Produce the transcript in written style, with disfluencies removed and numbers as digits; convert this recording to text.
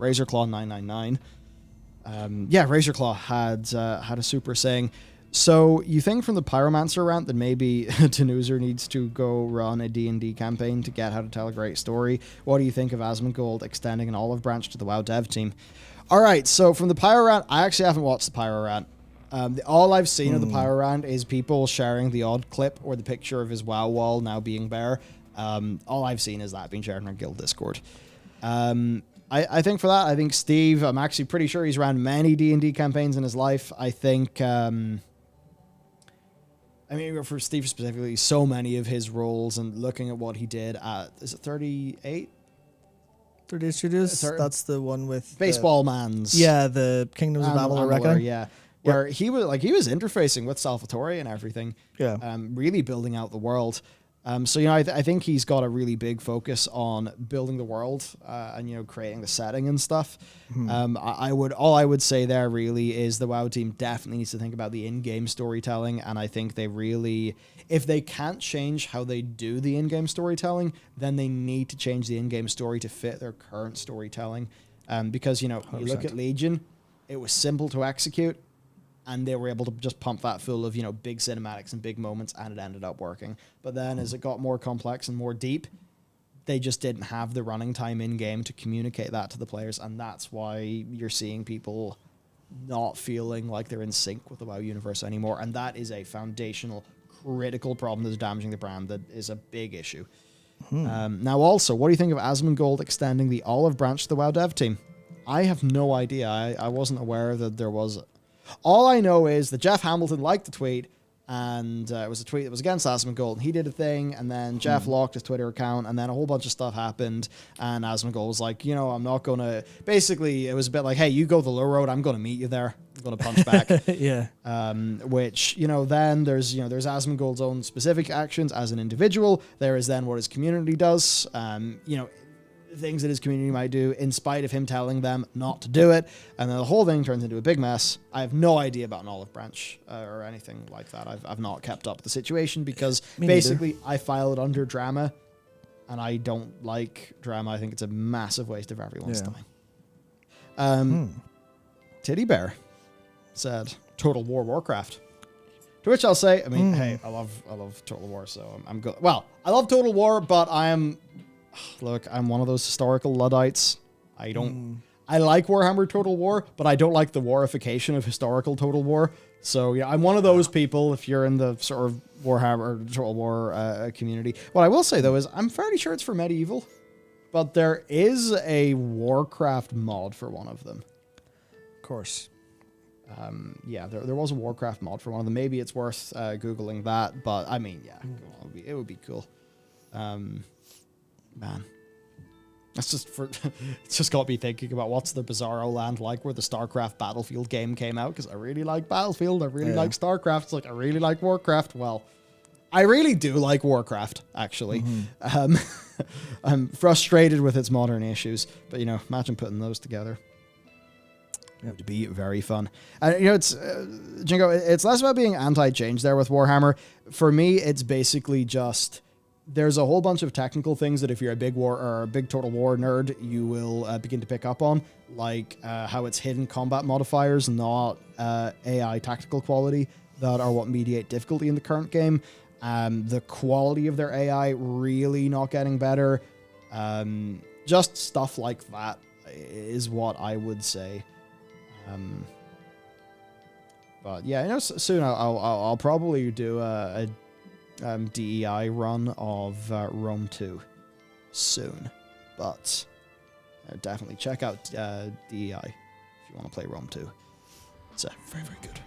Razorclaw 999. Yeah, Razorclaw had a super saying. So you think from the Pyromancer rant that maybe Danuser needs to go run a D&D campaign to get how to tell a great story? What do you think of Asmongold extending an olive branch to the WoW dev team? All right, so from the Pyro rant, I actually haven't watched the Pyro rant. All I've seen of the Pyro rant is people sharing the odd clip or the picture of his WoW wall now being bare. All I've seen is that being shared in our guild Discord. I think for that, I think Steve, I'm actually pretty sure he's ran many D&D campaigns in his life. I think, I mean, for Steve specifically, so many of his roles and looking at what he did at, is it 38? 38 Studios? That's the one with... Baseball Man's. Yeah, the Kingdoms of Amalur Reckoning. Yeah. Where he was interfacing with Salvatore and everything. Yeah. Really building out the world. So, you know, I think he's got a really big focus on building the world and, you know, creating the setting and stuff. All I would say there really is the WoW team definitely needs to think about the in-game storytelling. And I think they really, if they can't change how they do the in-game storytelling, then they need to change the in-game story to fit their current storytelling. Because, you know, 100%. You look at Legion, it was simple to execute. And they were able to just pump that full of, you know, big cinematics and big moments, and it ended up working. But then as it got more complex and more deep, they just didn't have the running time in-game to communicate that to the players, and that's why you're seeing people not feeling like they're in sync with the WoW universe anymore, and that is a foundational, critical problem that's damaging the brand that is a big issue. Now also, what do you think of Asmongold extending the olive branch to the WoW dev team? I have no idea. I wasn't aware that there was... All I know is that Jeff Hamilton liked the tweet, and it was a tweet that was against Asmongold, and he did a thing, and then Jeff locked his Twitter account, and then a whole bunch of stuff happened, and Asmongold was like, you know, I'm not going to... Basically, it was a bit like, hey, you go the low road, I'm going to meet you there. I'm going to punch back. Yeah. Which, you know, then there's Asmongold's own specific actions as an individual. There is then what his community does. You know, things that his community might do in spite of him telling them not to do it, and then the whole thing turns into a big mess. I have no idea about an olive branch or anything like that. I've not kept up with the situation because basically I file it under drama, and I don't like drama. I think it's a massive waste of everyone's time. Titty Bear said Total War Warcraft. To which I'll say, I mean, hey, I love Total War, so I'm good. Well, I love Total War, but look, I'm one of those historical Luddites. I like Warhammer Total War, but I don't like the warification of historical Total War. So, yeah, I'm one of those people if you're in the sort of Warhammer or Total War community. What I will say, though, is I'm fairly sure it's for medieval, but there is a Warcraft mod for one of them. Of course. Yeah, there was a Warcraft mod for one of them. Maybe it's worth Googling that, but I mean, yeah, it would be cool. Man, it's just got me thinking about what's the bizarro land like where the StarCraft Battlefield game came out, because I really like Battlefield, I really like StarCraft, it's like I really like Warcraft. Well, I really do like Warcraft, actually. I'm frustrated with its modern issues, but, you know, imagine putting those together. It would be very fun. And, you know, it's, Jingo, it's less about being anti-change there with Warhammer. For me, it's basically just... There's a whole bunch of technical things that if you're a big Total War nerd, you will begin to pick up on, like how it's hidden combat modifiers, not AI tactical quality, that are what mediate difficulty in the current game. The quality of their AI really not getting better. Just stuff like that is what I would say. But yeah, you know, soon I'll probably do a DEI run of Rome 2 soon, but definitely check out DEI if you want to play Rome 2. It's very, very good.